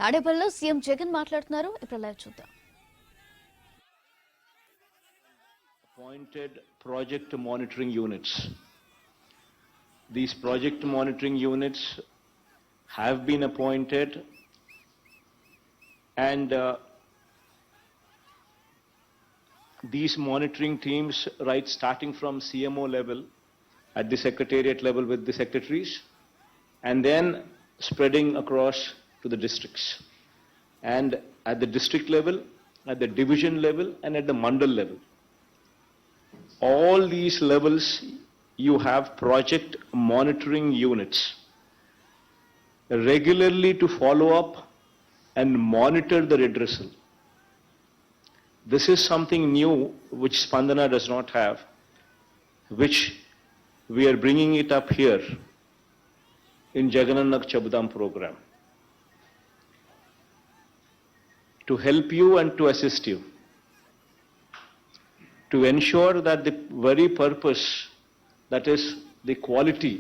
తాడేపల్లిలో సీఎం జగన్ మాట్లాడుతున్నారు. ఇప్పుడు లైవ్ చూద్దాం. Appointed project monitoring units. These project monitoring units have been appointed, and these monitoring teams, right, starting from CMO level at the secretariat level with the secretaries, and then spreading across to the districts, and at the district level, at the division level, and at the mandal level. All these levels you have project monitoring units regularly to follow up and monitor the redressal. This is something new which Spandana does not have, which we are bringing it up here in Jagan Chabudam program to help you and to assist you, to ensure that the very purpose, that is the quality,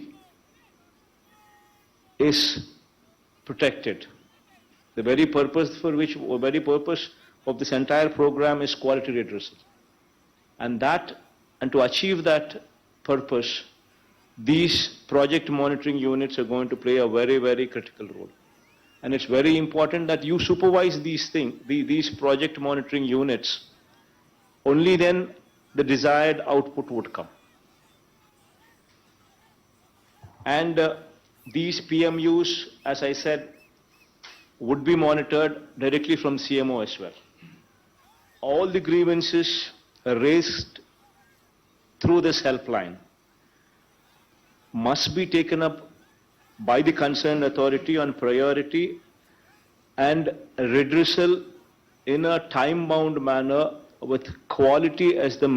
is protected. The very purpose for which, very purpose of this entire program is quality redressal. And to achieve that purpose, these project monitoring units are going to play a very, very critical role. And it's very important that you supervise these things, these project monitoring units. Only then the desired output would come. And these PMUs, as I said, would be monitored directly from CMO as well. All the grievances raised through this helpline must be taken up by the concerned authority on priority and redressal in a time-bound manner with quality as the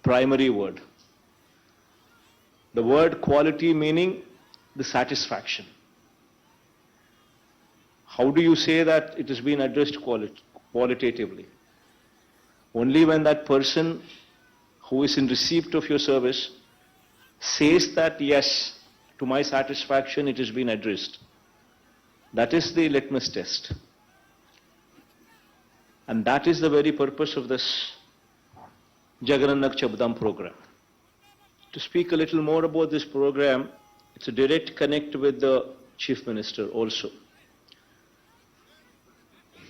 primary word. The word quality meaning the satisfaction. How do you say that it has been addressed qualitatively? Only when that person who is in receipt of your service says that, yes, to my satisfaction it has been addressed. That is the litmus test. And that is the very purpose of this Jagan Chabudam program. To speak a little more about this program, it's a direct connect with the Chief Minister also.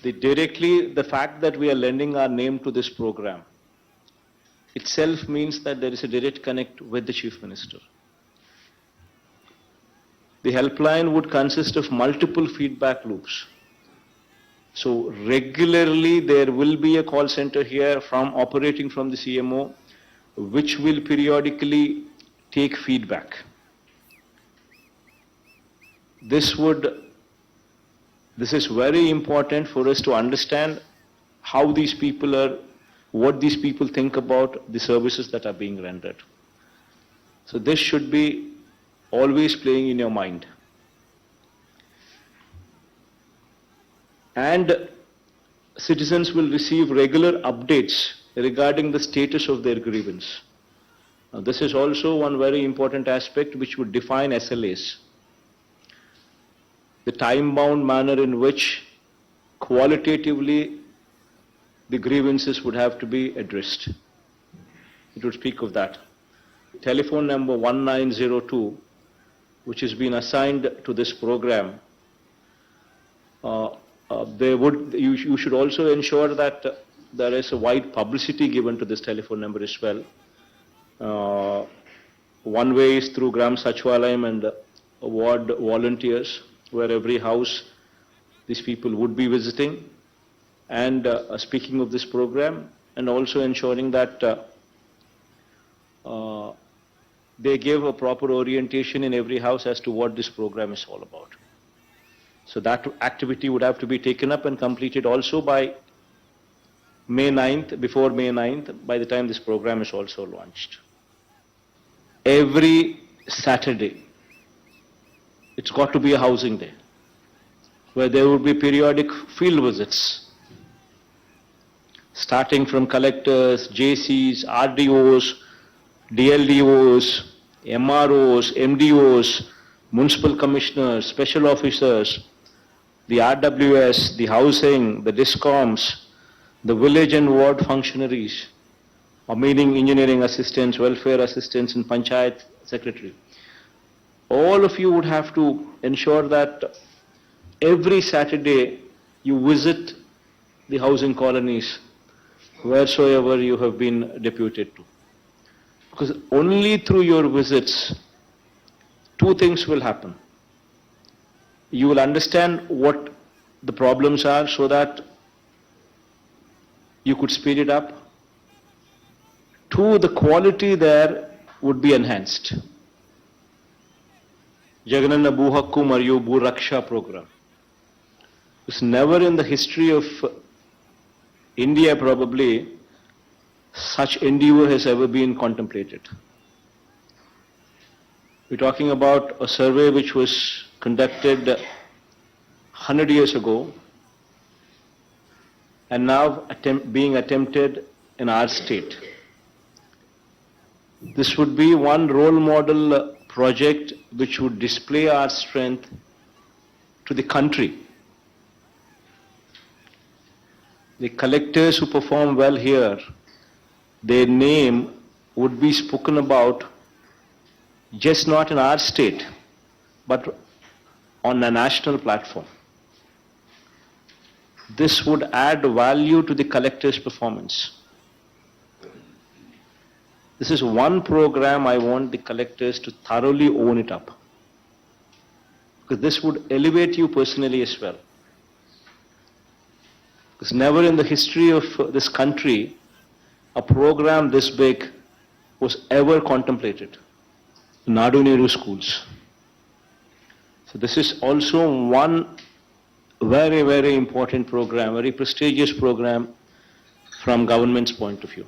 The fact that we are lending our name to this program itself means that there is a direct connect with the Chief Minister. The helpline would consist of multiple feedback loops. So regularly there will be a call center here operating from the CMO, which will periodically take feedback. This is very important for us to understand how these people are, what these people think about the services that are being rendered. So this should be always playing in your mind. And citizens will receive regular updates regarding the status of their grievance. Now, this is also one very important aspect which would define SLAs. The time-bound manner in which qualitatively the grievances would have to be addressed. It would speak of that. Telephone number 1902, which has been assigned to this program, you should also ensure that there is a wide publicity given to this telephone number as well. One way is through Gram Sachwalayam and ward volunteers, where every house these people would be visiting and speaking of this program, and also ensuring that they give a proper orientation in every house as to what this program is all about. So that activity would have to be taken up and completed also by May 9th, before May 9th, by the time this program is also launched. Every Saturday, it's got to be a housing day, where there would be periodic field visits, starting from collectors, JCs, RDOs, DLDOs, MROs, MDOs, municipal commissioners, special officers, the RWS, the housing, the discoms, the village and ward functionaries, or meaning engineering assistants, welfare assistants, and panchayat secretary. All of you would have to ensure that every Saturday you visit the housing colonies wheresoever you have been deputed to. Because only through your visits, two things will happen. You will understand what the problems are so that you could speed it up. Two, the quality there would be enhanced. Jagan Bhu Mariyu Bhu Raksha program. It's never in the history of India probably such endeavor has ever been contemplated. We're talking about a survey which was conducted 100 years ago and now being attempted in our state. This would be one role model project which would display our strength to the country. The collectors who perform well here, their name would be spoken about just not in our state, but on a national platform. This would add value to the collector's performance. This is one program I want the collectors to thoroughly own it up, because this would elevate you personally as well. Because never in the history of this country a program this big was ever contemplated. Nadu Nehru schools. So this is also one very, very important program, very prestigious program from government's point of view.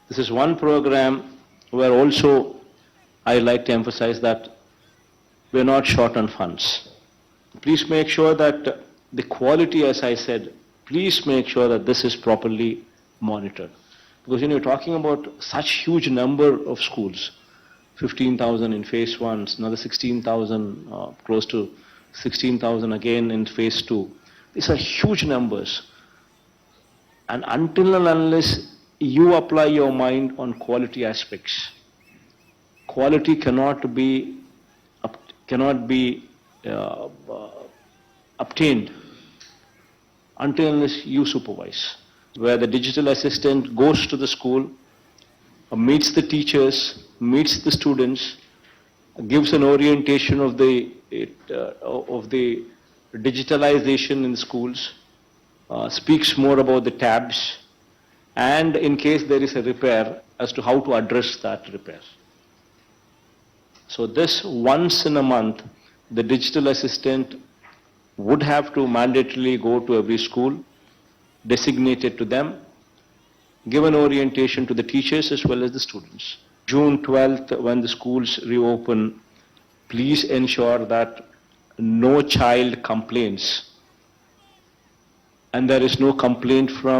This is one program where also I like to emphasize that we're not short on funds. Please make sure that the quality, as I said, please make sure that this is properly monitored. Because you're talking about such huge number of schools, 15,000 in phase 1, another 16,000, close to 16,000 again in phase 2. These are huge numbers. And until and unless you apply your mind on quality aspects, quality cannot be obtained until unless you supervise. Where the digital assistant goes to the school, meets the teachers, meets the students, gives an orientation of the digitalization in the schools, speaks more about the tabs, and in case there is a repair, as to how to address that repair. So this once in a month, the digital assistant would have to mandatorily go to every school, designated to them, give an orientation to the teachers as well as the students. June 12th, when the schools reopen, please ensure that no child complains, and there is no complaint from